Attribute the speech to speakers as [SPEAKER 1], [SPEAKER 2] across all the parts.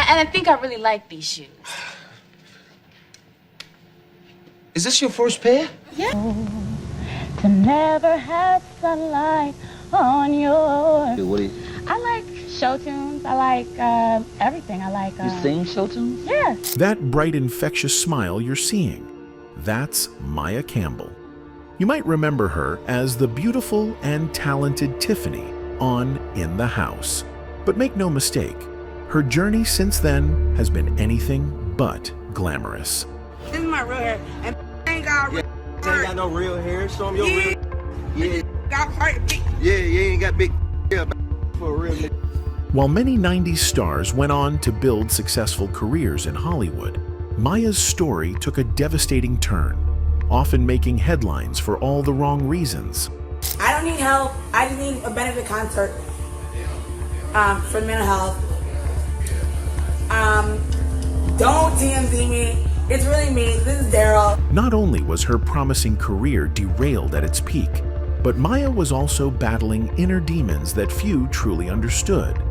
[SPEAKER 1] And I think I really like these shoes.
[SPEAKER 2] Is this your first pair?
[SPEAKER 1] Yeah.
[SPEAKER 3] To never have sunlight on your...
[SPEAKER 4] What do you...
[SPEAKER 3] I like show tunes. I like everything. I like...
[SPEAKER 4] You sing show tunes?
[SPEAKER 3] Yeah.
[SPEAKER 5] That bright, infectious smile you're seeing, that's Maia Campbell. You might remember her as the beautiful and talented Tiffany on In the House. But make no mistake, her journey since then has been anything but glamorous.
[SPEAKER 6] This is my real hair, and ain't got real
[SPEAKER 2] You ain't got no real hair. Show 'em your real.
[SPEAKER 6] Yeah. Got heart big.
[SPEAKER 2] Yeah, you ain't got big hair for a real nigga.
[SPEAKER 5] While many 90s stars went on to build successful careers in Hollywood, Maia's story took a devastating turn, often making headlines for all the wrong reasons.
[SPEAKER 6] I don't need help. I just need a benefit concert for mental health. Don't DMZ me. It's really me. This is Daryl.
[SPEAKER 5] Not only was her promising career derailed at its peak, but Maia was also battling inner demons that few truly understood,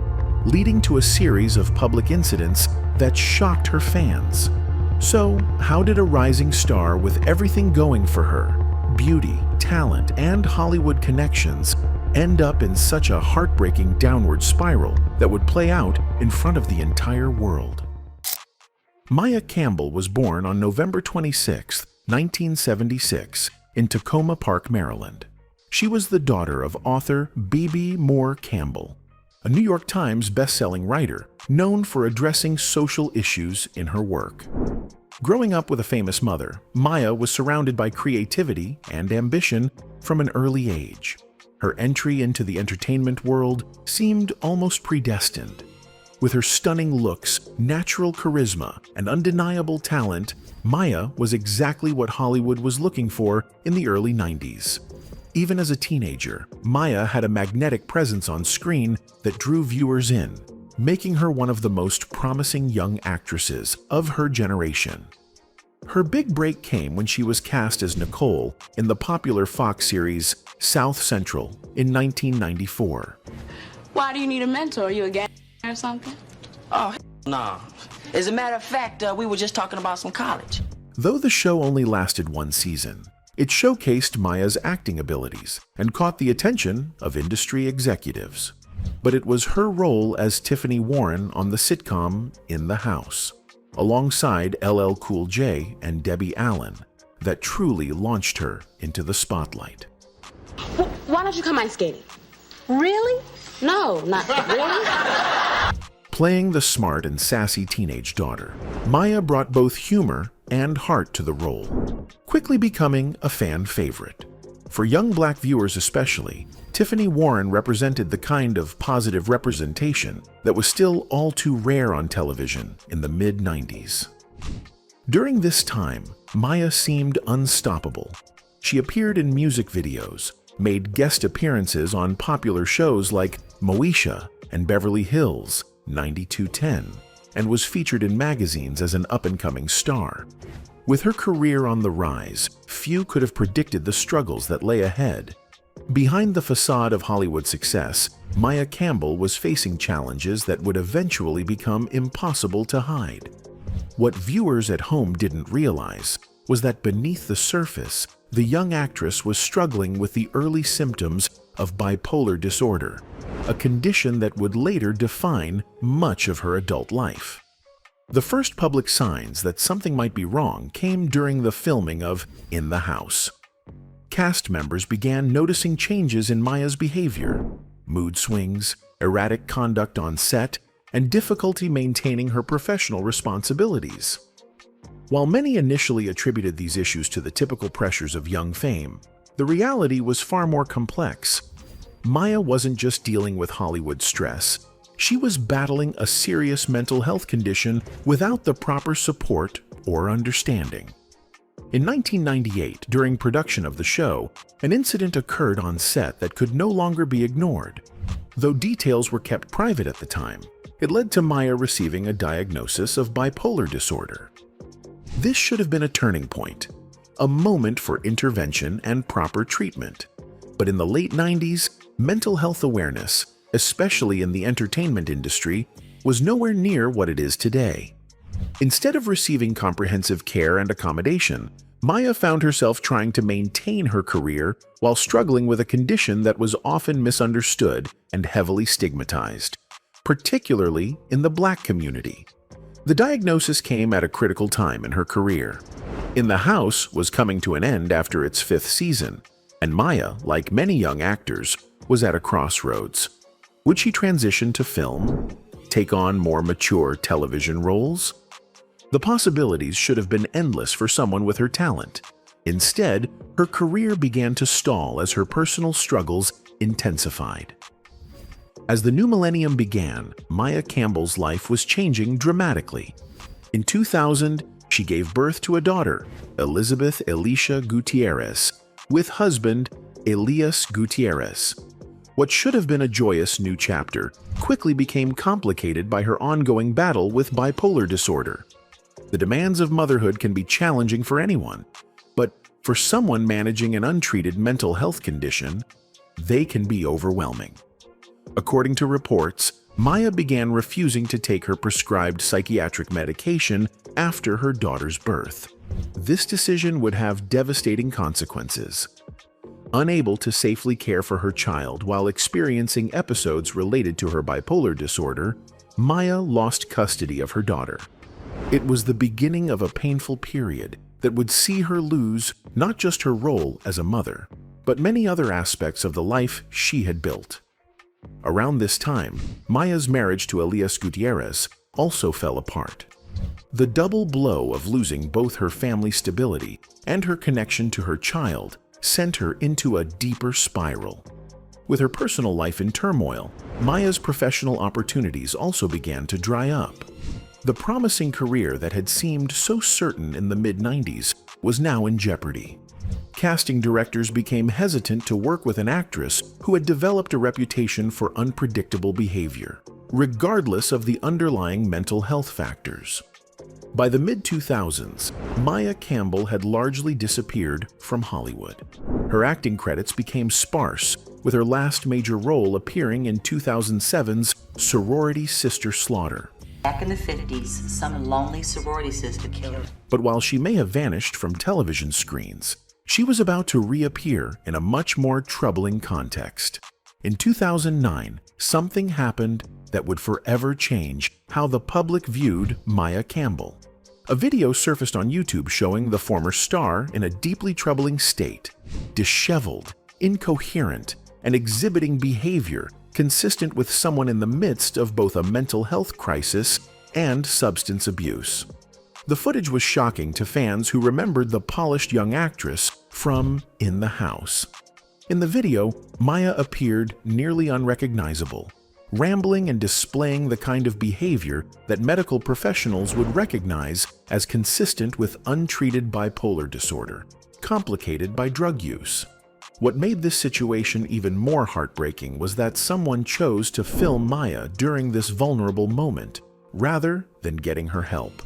[SPEAKER 5] leading to a series of public incidents that shocked her fans. So, how did a rising star with everything going for her, beauty, talent, and Hollywood connections, end up in such a heartbreaking downward spiral that would play out in front of the entire world? Maia Campbell was born on November 26, 1976, in Tacoma Park, Maryland. She was the daughter of author Bebe Campbell, a New York Times best-selling writer known for addressing social issues in her work. Growing up with a famous mother, Maia was surrounded by creativity and ambition from an early age. Her entry into the entertainment world seemed almost predestined. With her stunning looks, natural charisma, and undeniable talent, Maia was exactly what Hollywood was looking for in the early 90s. Even as a teenager, Maia had a magnetic presence on screen that drew viewers in, making her one of the most promising young actresses of her generation. Her big break came when she was cast as Nicole in the popular Fox series South Central in 1994.
[SPEAKER 1] Why do you need a mentor? You a gay or something?
[SPEAKER 4] Oh, nah. As a matter of fact, we were just talking about some college.
[SPEAKER 5] Though the show only lasted one season, it showcased Maia's acting abilities and caught the attention of industry executives. But it was her role as Tiffany Warren on the sitcom In the House, alongside LL Cool J and Debbie Allen, that truly launched her into the spotlight.
[SPEAKER 1] Why don't you come ice skating?
[SPEAKER 3] Really?
[SPEAKER 1] No, not really.
[SPEAKER 5] Playing the smart and sassy teenage daughter, Maia brought both humor and heart to the role, quickly becoming a fan favorite. For young black viewers especially, Tiffany Warren represented the kind of positive representation that was still all too rare on television in the mid-90s. During this time, Maia seemed unstoppable. She appeared in music videos, made guest appearances on popular shows like Moesha and Beverly Hills 9210, and was featured in magazines as an up-and-coming star. With her career on the rise, few could have predicted the struggles that lay ahead. Behind the facade of Hollywood success, Maia Campbell was facing challenges that would eventually become impossible to hide. What viewers at home didn't realize was that beneath the surface, the young actress was struggling with the early symptoms of bipolar disorder, a condition that would later define much of her adult life. The first public signs that something might be wrong came during the filming of In the House. Cast members began noticing changes in Maia's behavior, mood swings, erratic conduct on set, and difficulty maintaining her professional responsibilities. While many initially attributed these issues to the typical pressures of young fame, the reality was far more complex. Maia wasn't just dealing with Hollywood stress. She was battling a serious mental health condition without the proper support or understanding. In 1998, during production of the show, an incident occurred on set that could no longer be ignored. Though details were kept private at the time, it led to Maia receiving a diagnosis of bipolar disorder. This should have been a turning point, a moment for intervention and proper treatment. But in the late 90s, mental health awareness, especially in the entertainment industry, was nowhere near what it is today. Instead of receiving comprehensive care and accommodation, Maia found herself trying to maintain her career while struggling with a condition that was often misunderstood and heavily stigmatized, particularly in the Black community. The diagnosis came at a critical time in her career. In the House was coming to an end after its 5th season, and Maia, like many young actors, was at a crossroads. Would she transition to film? Take on more mature television roles? The possibilities should have been endless for someone with her talent. Instead, her career began to stall as her personal struggles intensified. As the new millennium began, Maia Campbell's life was changing dramatically. In 2000, she gave birth to a daughter, Elizabeth Alicia Gutierrez, with husband Elias Gutierrez. What should have been a joyous new chapter quickly became complicated by her ongoing battle with bipolar disorder. The demands of motherhood can be challenging for anyone, but for someone managing an untreated mental health condition, they can be overwhelming. According to reports, Maia began refusing to take her prescribed psychiatric medication after her daughter's birth. This decision would have devastating consequences. Unable to safely care for her child while experiencing episodes related to her bipolar disorder, Maia lost custody of her daughter. It was the beginning of a painful period that would see her lose not just her role as a mother, but many other aspects of the life she had built. Around this time, Maia's marriage to Elias Gutierrez also fell apart. The double blow of losing both her family stability and her connection to her child sent her into a deeper spiral. With her personal life in turmoil, Maia's professional opportunities also began to dry up. The promising career that had seemed so certain in the mid-90s was now in jeopardy. Casting directors became hesitant to work with an actress who had developed a reputation for unpredictable behavior, regardless of the underlying mental health factors. By the mid-2000s, Maia Campbell had largely disappeared from Hollywood. Her acting credits became sparse, with her last major role appearing in 2007's Sorority Sister Slaughter.
[SPEAKER 7] Back in the 50s, some lonely sorority sister killer.
[SPEAKER 5] But while she may have vanished from television screens, she was about to reappear in a much more troubling context. In 2009, something happened that would forever change how the public viewed Maia Campbell. A video surfaced on YouTube showing the former star in a deeply troubling state, disheveled, incoherent, and exhibiting behavior consistent with someone in the midst of both a mental health crisis and substance abuse. The footage was shocking to fans who remembered the polished young actress from In the House. In the video, Maia appeared nearly unrecognizable, rambling and displaying the kind of behavior that medical professionals would recognize as consistent with untreated bipolar disorder, complicated by drug use. What made this situation even more heartbreaking was that someone chose to film Maia during this vulnerable moment, rather than getting her help.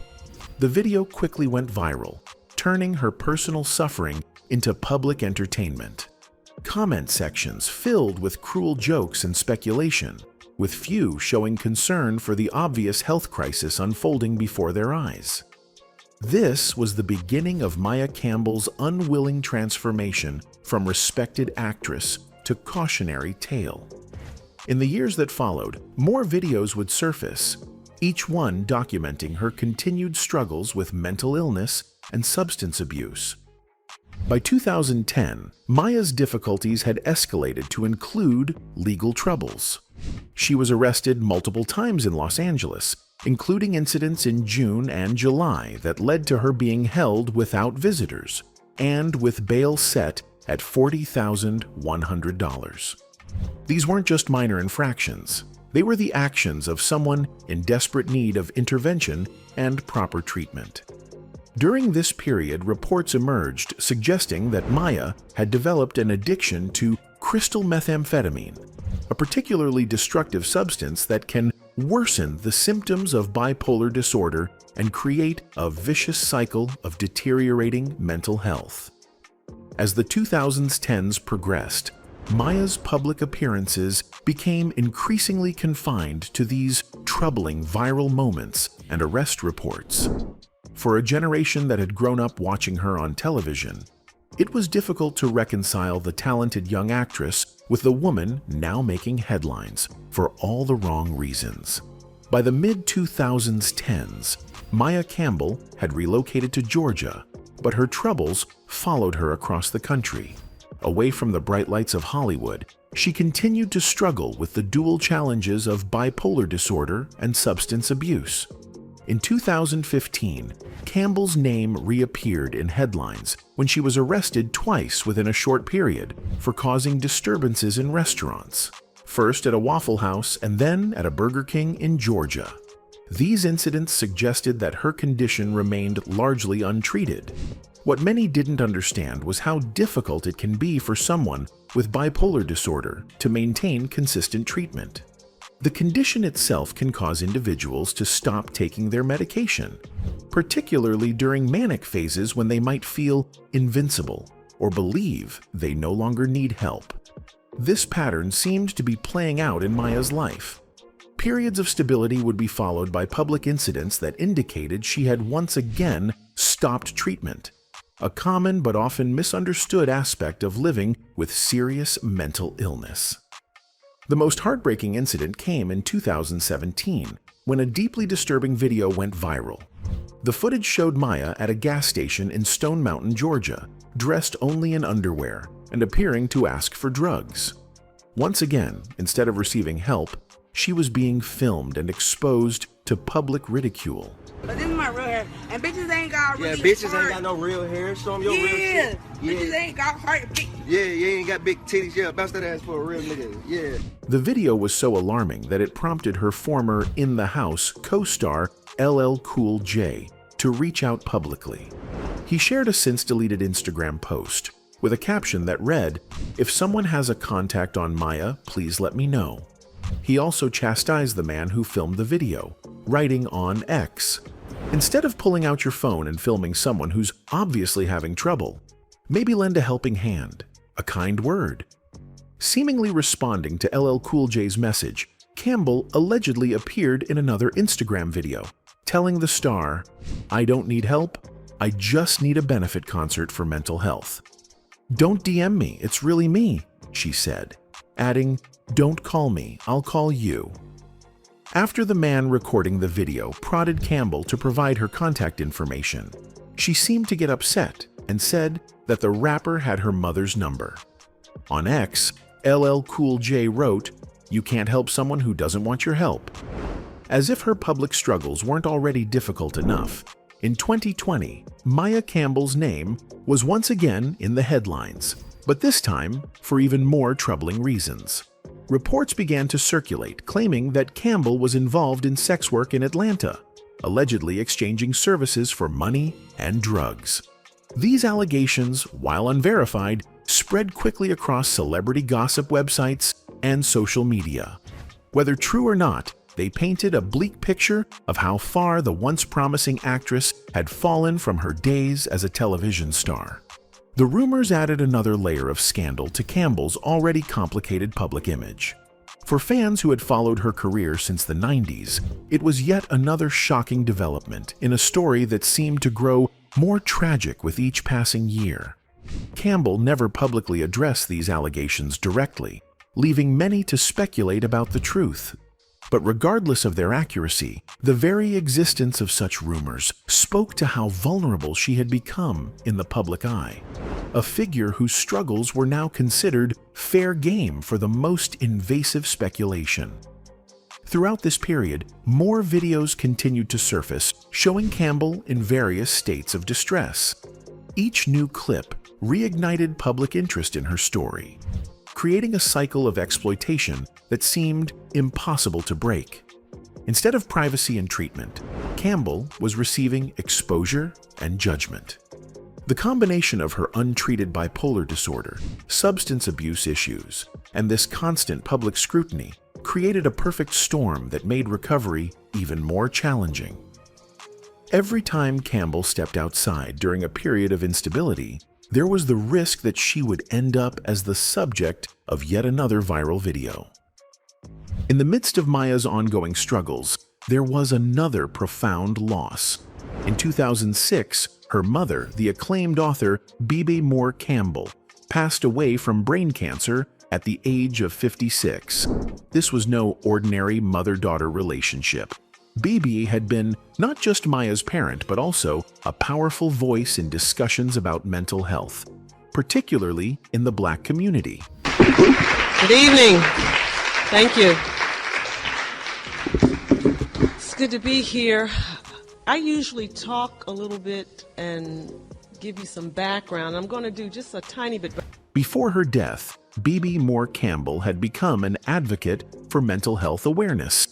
[SPEAKER 5] The video quickly went viral, turning her personal suffering into public entertainment. Comment sections filled with cruel jokes and speculation, with few showing concern for the obvious health crisis unfolding before their eyes. This was the beginning of Maia Campbell's unwilling transformation from respected actress to cautionary tale. In the years that followed, more videos would surface, each one documenting her continued struggles with mental illness and substance abuse. By 2010, Maia's difficulties had escalated to include legal troubles. She was arrested multiple times in Los Angeles, including incidents in June and July that led to her being held without visitors and with bail set at $40,100. These weren't just minor infractions. They were the actions of someone in desperate need of intervention and proper treatment. During this period, reports emerged suggesting that Maia had developed an addiction to crystal methamphetamine, a particularly destructive substance that can worsen the symptoms of bipolar disorder and create a vicious cycle of deteriorating mental health. As the 2010s progressed, Maia's public appearances became increasingly confined to these troubling viral moments and arrest reports. For a generation that had grown up watching her on television, it was difficult to reconcile the talented young actress with the woman now making headlines for all the wrong reasons. By the mid-2010s, Maia Campbell had relocated to Georgia, but her troubles followed her across the country. Away from the bright lights of Hollywood, she continued to struggle with the dual challenges of bipolar disorder and substance abuse. In 2015, Campbell's name reappeared in headlines when she was arrested twice within a short period for causing disturbances in restaurants, first at a Waffle House and then at a Burger King in Georgia. These incidents suggested that her condition remained largely untreated. What many didn't understand was how difficult it can be for someone with bipolar disorder to maintain consistent treatment. The condition itself can cause individuals to stop taking their medication, particularly during manic phases when they might feel invincible or believe they no longer need help. This pattern seemed to be playing out in Maia's life. Periods of stability would be followed by public incidents that indicated she had once again stopped treatment, a common but often misunderstood aspect of living with serious mental illness. The most heartbreaking incident came in 2017, when a deeply disturbing video went viral. The footage showed Maia at a gas station in Stone Mountain, Georgia, dressed only in underwear and appearing to ask for drugs. Once again, instead of receiving help, she was being filmed and exposed to public ridicule.
[SPEAKER 6] But this is my real hair. And bitches ain't got really
[SPEAKER 2] bitches
[SPEAKER 6] heart.
[SPEAKER 2] ain't got no real hair. Show them your real shit.
[SPEAKER 6] Bitches ain't got heart.
[SPEAKER 2] Yeah, you ain't got big titties. Yeah, bounce that ass for a real nigga. Yeah.
[SPEAKER 5] The video was so alarming that it prompted her former In the House co-star LL Cool J to reach out publicly. He shared a since-deleted Instagram post with a caption that read, "If someone has a contact on Maia, please let me know." He also chastised the man who filmed the video, writing on X, "Instead of pulling out your phone and filming someone who's obviously having trouble, maybe lend a helping hand, a kind word." Seemingly responding to LL Cool J's message, Campbell allegedly appeared in another Instagram video, telling the star, "I don't need help, I just need a benefit concert for mental health." "Don't DM me, it's really me," she said, adding, "Don't call me, I'll call you." After the man recording the video prodded Campbell to provide her contact information, she seemed to get upset and said that the rapper had her mother's number. On X, LL Cool J wrote, "You can't help someone who doesn't want your help." As if her public struggles weren't already difficult enough, in 2020, Maia Campbell's name was once again in the headlines, but this time for even more troubling reasons. Reports began to circulate claiming that Campbell was involved in sex work in Atlanta, allegedly exchanging services for money and drugs. These allegations, while unverified, spread quickly across celebrity gossip websites and social media. Whether true or not, they painted a bleak picture of how far the once promising actress had fallen from her days as a television star. The rumors added another layer of scandal to Campbell's already complicated public image. For fans who had followed her career since the 90s, it was yet another shocking development in a story that seemed to grow more tragic with each passing year. Campbell never publicly addressed these allegations directly, leaving many to speculate about the truth. But regardless of their accuracy, the very existence of such rumors spoke to how vulnerable she had become in the public eye, a figure whose struggles were now considered fair game for the most invasive speculation. Throughout this period, more videos continued to surface, showing Campbell in various states of distress. Each new clip reignited public interest in her story, creating a cycle of exploitation that seemed impossible to break. Instead of privacy and treatment, Campbell was receiving exposure and judgment. The combination of her untreated bipolar disorder, substance abuse issues, and this constant public scrutiny created a perfect storm that made recovery even more challenging. Every time Campbell stepped outside during a period of instability, there was the risk that she would end up as the subject of yet another viral video. In the midst of Maia's ongoing struggles, there was another profound loss. In 2006, her mother, the acclaimed author Bebe Campbell, passed away from brain cancer at the age of 56. This was no ordinary mother-daughter relationship. Bebe had been not just Maia's parent, but also a powerful voice in discussions about mental health, particularly in the Black community.
[SPEAKER 8] Good evening. Thank you. It's good to be here. I usually talk a little bit and give you some background. I'm going to do just a tiny bit.
[SPEAKER 5] Before her death, Bebe Campbell had become an advocate for mental health awareness,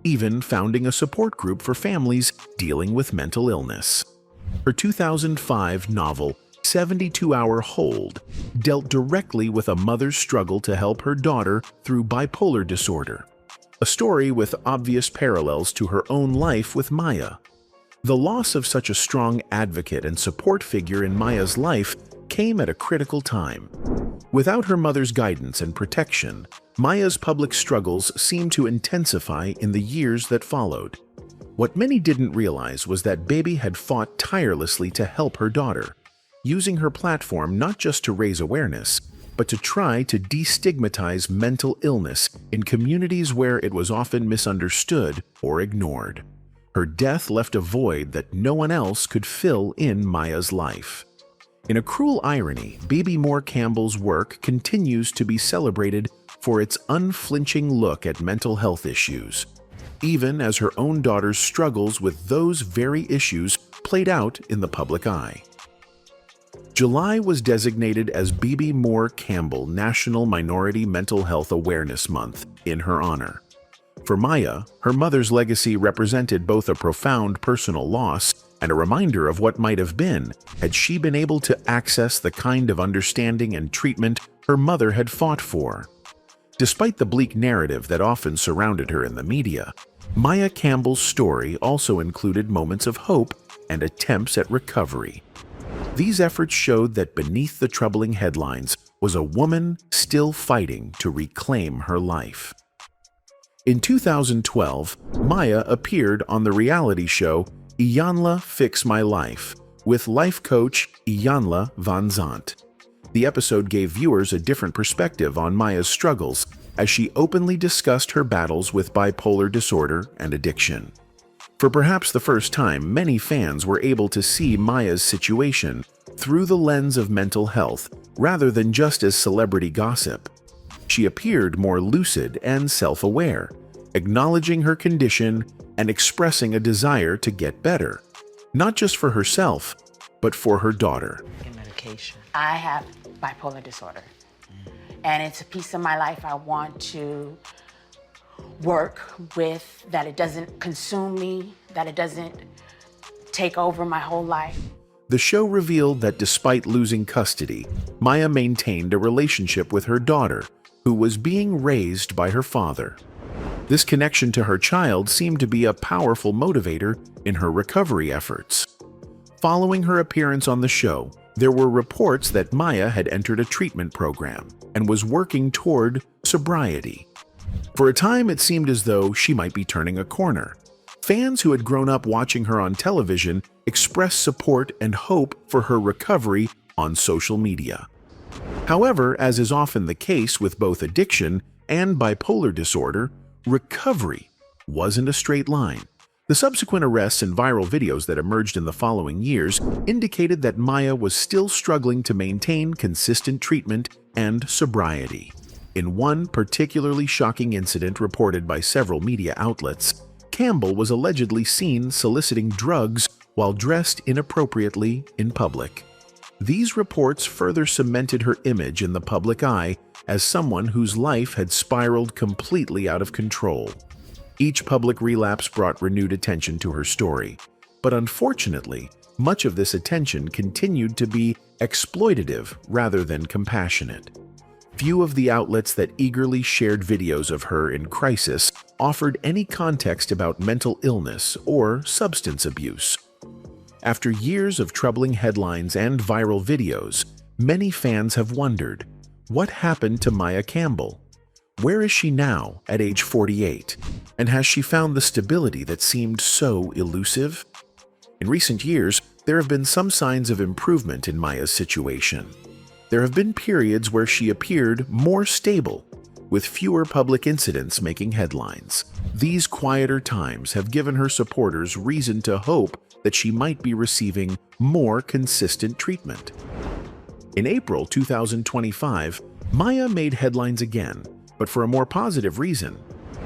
[SPEAKER 5] even founding a support group for families dealing with mental illness. Her 2005 novel, 72-Hour Hold, dealt directly with a mother's struggle to help her daughter through bipolar disorder, a story with obvious parallels to her own life with Maia. The loss of such a strong advocate and support figure in Maia's life came at a critical time. Without her mother's guidance and protection, Maia's public struggles seemed to intensify in the years that followed. What many didn't realize was that Bebe had fought tirelessly to help her daughter, using her platform not just to raise awareness, but to try to destigmatize mental illness in communities where it was often misunderstood or ignored. Her death left a void that no one else could fill in Maia's life. In a cruel irony, Bebe Campbell's work continues to be celebrated for its unflinching look at mental health issues, even as her own daughter's struggles with those very issues played out in the public eye. July was designated as Bebe Campbell National Minority Mental Health Awareness Month in her honor. For Maia, her mother's legacy represented both a profound personal loss and a reminder of what might have been had she been able to access the kind of understanding and treatment her mother had fought for. Despite the bleak narrative that often surrounded her in the media, Maia Campbell's story also included moments of hope and attempts at recovery. These efforts showed that beneath the troubling headlines was a woman still fighting to reclaim her life. In 2012, Maia appeared on the reality show Iyanla Fix My Life with life coach Iyanla Van Zandt. The episode gave viewers a different perspective on Maia's struggles as she openly discussed her battles with bipolar disorder and addiction. For perhaps the first time, many fans were able to see Maia's situation through the lens of mental health rather than just as celebrity gossip. She appeared more lucid and self-aware, acknowledging her condition and expressing a desire to get better, not just for herself, but for her daughter.
[SPEAKER 7] Medication.
[SPEAKER 1] I have bipolar disorder, and it's a piece of my life I want to work with, that it doesn't consume me, that it doesn't take over my whole life.
[SPEAKER 5] The show revealed that despite losing custody, Maia maintained a relationship with her daughter, who was being raised by her father. This connection to her child seemed to be a powerful motivator in her recovery efforts. Following her appearance on the show, there were reports that Maia had entered a treatment program and was working toward sobriety. For a time, it seemed as though she might be turning a corner. Fans who had grown up watching her on television expressed support and hope for her recovery on social media. However, as is often the case with both addiction and bipolar disorder, recovery wasn't a straight line. The subsequent arrests and viral videos that emerged in the following years indicated that Maia was still struggling to maintain consistent treatment and sobriety. In one particularly shocking incident reported by several media outlets, Campbell was allegedly seen soliciting drugs while dressed inappropriately in public. These reports further cemented her image in the public eye as someone whose life had spiraled completely out of control. Each public relapse brought renewed attention to her story, but unfortunately, much of this attention continued to be exploitative rather than compassionate. Few of the outlets that eagerly shared videos of her in crisis offered any context about mental illness or substance abuse. After years of troubling headlines and viral videos, many fans have wondered, what happened to Maia Campbell? Where is she now at age 48? And has she found the stability that seemed so elusive? In recent years, there have been some signs of improvement in Maia's situation. There have been periods where she appeared more stable, with fewer public incidents making headlines. These quieter times have given her supporters reason to hope that she might be receiving more consistent treatment. In April 2025, Maia made headlines again, but for a more positive reason.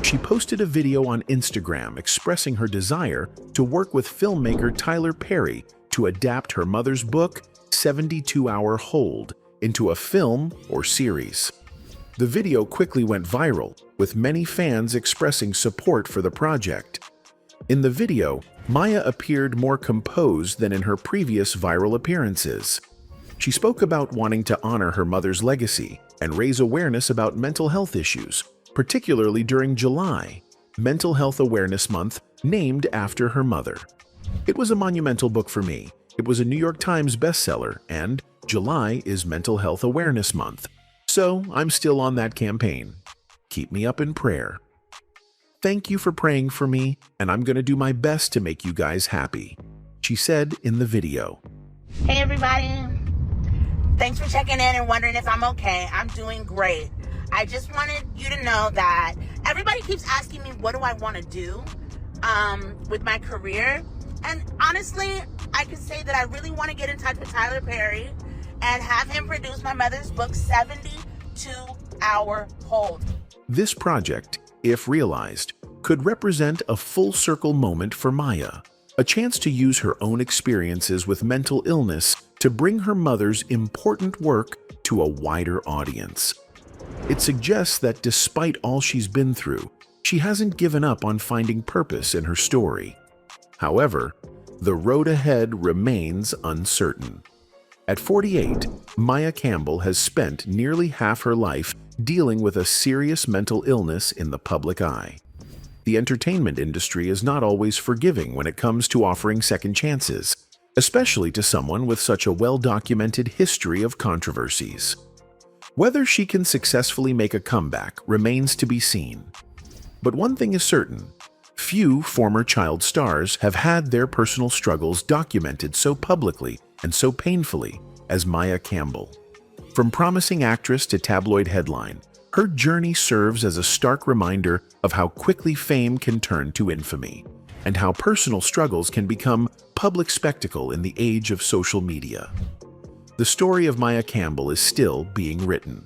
[SPEAKER 5] She posted a video on Instagram expressing her desire to work with filmmaker Tyler Perry to adapt her mother's book, 72-Hour Hold, into a film or series. The video quickly went viral, with many fans expressing support for the project. In the video, Maia appeared more composed than in her previous viral appearances. She spoke about wanting to honor her mother's legacy and raise awareness about mental health issues, particularly during July, Mental Health Awareness Month, named after her mother. It was a monumental book for me. It was a New York Times bestseller, and July is Mental Health Awareness Month. So I'm still on that campaign. Keep me up in prayer. Thank you for praying for me, and I'm going to do my best to make you guys happy, she said in the video.
[SPEAKER 9] Hey everybody. Thanks for checking in and wondering if I'm okay. I'm doing great. I just wanted you to know that everybody keeps asking me what do I want to do with my career. And honestly, I could say that I really want to get in touch with Tyler Perry and have him produce my mother's book, 72-Hour Hold.
[SPEAKER 5] This project, if realized, could represent a full-circle moment for Maia, a chance to use her own experiences with mental illness to bring her mother's important work to a wider audience. It suggests that despite all she's been through, she hasn't given up on finding purpose in her story. However, the road ahead remains uncertain. At 48, Maia Campbell has spent nearly half her life dealing with a serious mental illness in the public eye. The entertainment industry is not always forgiving when it comes to offering second chances, especially to someone with such a well-documented history of controversies. Whether she can successfully make a comeback remains to be seen. But one thing is certain, few former child stars have had their personal struggles documented so publicly and so painfully as Maia Campbell. From promising actress to tabloid headline, her journey serves as a stark reminder of how quickly fame can turn to infamy, and how personal struggles can become public spectacle in the age of social media. The story of Maia Campbell is still being written.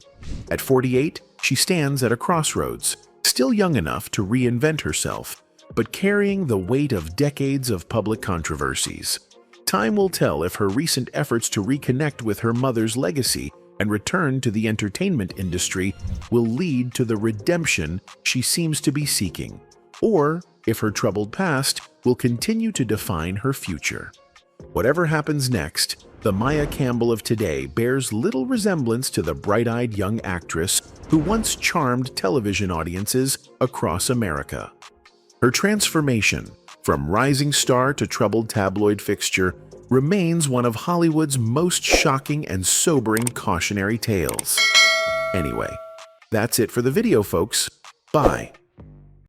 [SPEAKER 5] At 48, she stands at a crossroads, still young enough to reinvent herself, but carrying the weight of decades of public controversies. Time will tell if her recent efforts to reconnect with her mother's legacy and return to the entertainment industry will lead to the redemption she seems to be seeking, or if her troubled past will continue to define her future. Whatever happens next, the Maia Campbell of today bears little resemblance to the bright-eyed young actress who once charmed television audiences across America. Her transformation, from rising star to troubled tabloid fixture, remains one of Hollywood's most shocking and sobering cautionary tales. Anyway, that's it for the video, folks. Bye.